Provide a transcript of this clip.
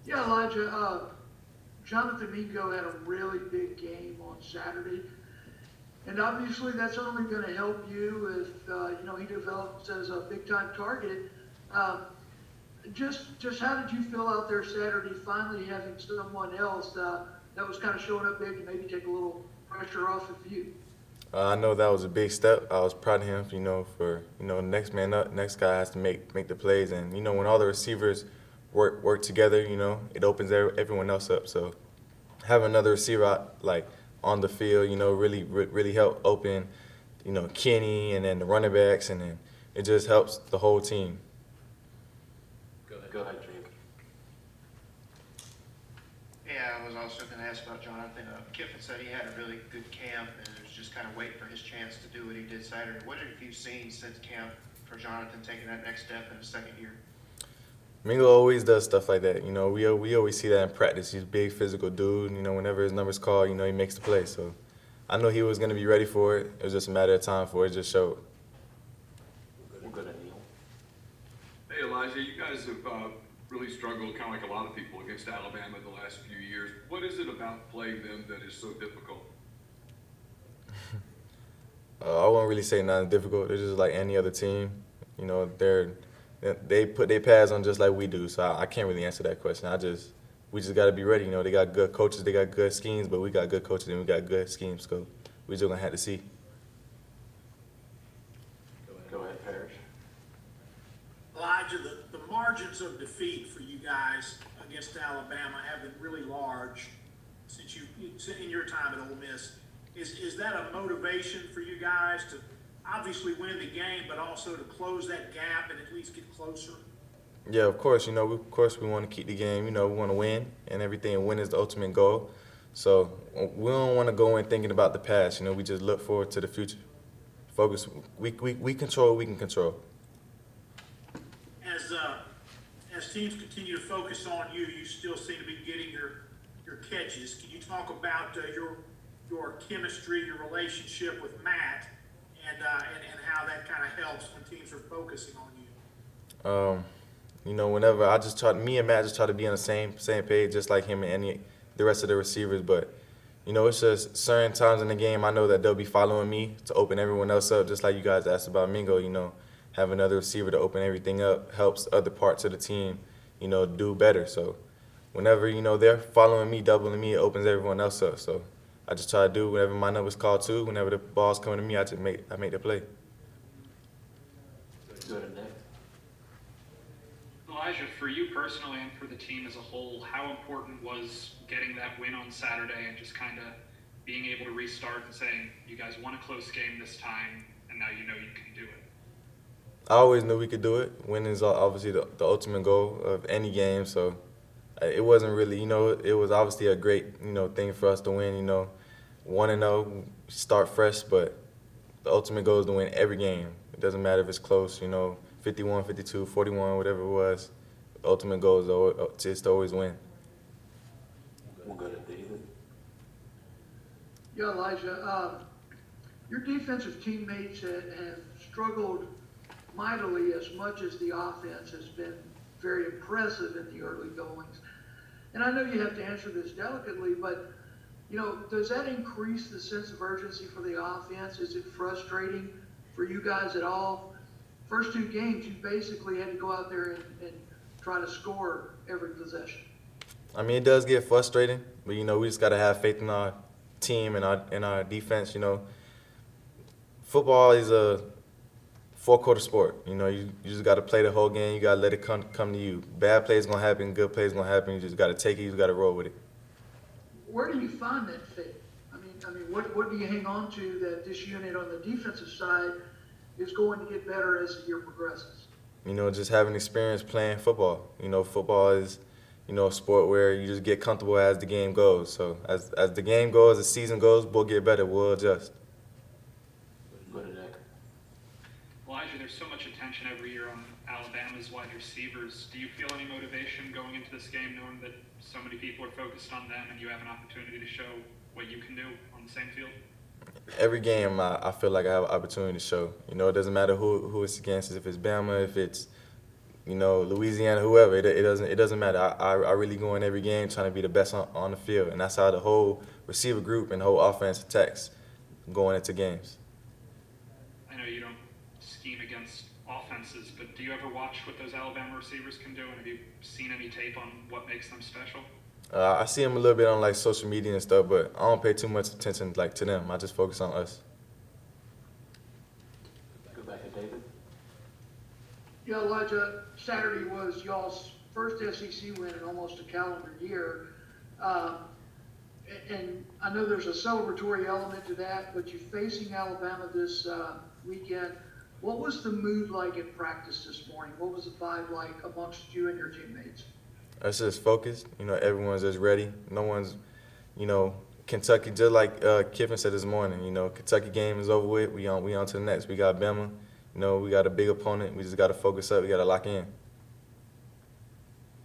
Yeah, Elijah, Jonathan Mingo had a really big game on Saturday. And obviously that's only going to help you if, he develops as a big time target. Um, just how did you feel out there Saturday, finally having someone else that was kind of showing up big and maybe take a little pressure off of you? I know that was a big step. I was proud of him, for next man up, next guy has to make the plays, and when all the receivers work together, it opens everyone else up. So having another receiver out, like on the field, really help open, Kenny and then the running backs, and then it just helps the whole team. Go ahead, Drake. Yeah, I was also going to ask about Jonathan. Kiffin said he had a really good camp and was just kind of waiting for his chance to do what he did Saturday. What have you seen since camp for Jonathan taking that next step in his second year? Mingo always does stuff like that. We always see that in practice. He's a big physical dude. Whenever his number's called, he makes the play. So I know he was going to be ready for it. It was just a matter of time for it. It just showed. We'll go to Neil. Hey Elijah, you guys have really struggled, kind of like a lot of people, against Alabama the last few years. What is it about playing them that is so difficult? I won't really say nothing difficult. They're just like any other team. They put their pads on just like we do. So I can't really answer that question. We just got to be ready. They got good coaches, they got good schemes, but we got good coaches and we got good schemes. So we just gonna have to see. Go ahead, Parrish. Elijah, the margins of defeat for you guys against Alabama have been really large since in your time at Ole Miss. Is that a motivation for you guys to obviously win the game, but also to close that gap and at least get closer? Yeah, of course. We want to keep the game. We want to win and everything. And win is the ultimate goal. So we don't want to go in thinking about the past. We just look forward to the future. Focus. We control what we can control. As teams continue to focus on you, you still seem to be getting your catches. Can you talk about your chemistry, your relationship with Matt, and how that kind of helps when teams are focusing on you? Whenever me and Matt just try to be on the same page, just like him and the rest of the receivers. But it's just certain times in the game I know that they'll be following me to open everyone else up, just like you guys asked about Mingo. Have another receiver to open everything up helps other parts of the team, do better. So whenever they're following me, doubling me, it opens everyone else up. So I just try to do whenever my number's called too. Whenever the ball's coming to me, I make the play. Go to Nick. Elijah, for you personally and for the team as a whole, how important was getting that win on Saturday and just kind of being able to restart and saying, you guys won a close game this time, and now you know you can do it? I always knew we could do it. Winning is obviously the ultimate goal of any game. So it wasn't really, it was obviously a great, thing for us to win. 1-0, start fresh, but the ultimate goal is to win every game. It doesn't matter if it's close, 51, 52, 41, whatever it was. The ultimate goal is just to always win. We'll go to David. Yeah, Elijah, your defensive teammates have struggled mightily as much as the offense has been very impressive in the early goings. And I know you have to answer this delicately, but does that increase the sense of urgency for the offense? Is it frustrating for you guys at all? First two games, you basically had to go out there and try to score every possession. I mean, it does get frustrating, but we just got to have faith in our team and our defense. Football is a four-quarter sport. You just got to play the whole game. You got to let it come to you. Bad plays gonna happen, good plays gonna happen. You just got to take it. You just got to roll with it. Where do you find that faith? I mean, what do you hang on to that this unit on the defensive side is going to get better as the year progresses? Just having experience playing football. Football is, a sport where you just get comfortable as the game goes. So as the game goes, the season goes, we'll get better. We'll adjust. Go to Nick. Elijah, there's so much attention every year on Alabama's wide receivers. Do you feel any motivation going into this game knowing that so many people are focused on them and you have an opportunity to show what you can do on the same field? Every game, I feel like I have an opportunity to show. It doesn't matter who it's against, if it's Bama, if it's Louisiana, whoever. It doesn't matter. I really go in every game trying to be the best on the field, and that's how the whole receiver group and the whole offense attacks going into games. I know you don't scheme against offenses, but do you ever watch what those Alabama receivers can do? And have you seen any tape on what makes them special? I see them a little bit on like social media and stuff, but I don't pay too much attention like to them. I just focus on us. Go back to David. Yeah, Elijah, Saturday was y'all's first SEC win in almost a calendar year. And I know there's a celebratory element to that, but you're facing Alabama this weekend. What was the mood like in practice this morning? What was the vibe like amongst you and your teammates? Us just focused. Everyone's just ready. No one's, Kentucky, just like Kiffin said this morning, Kentucky game is over with. We on to the next. We got Bama. We got a big opponent. We just got to focus up. We got to lock in.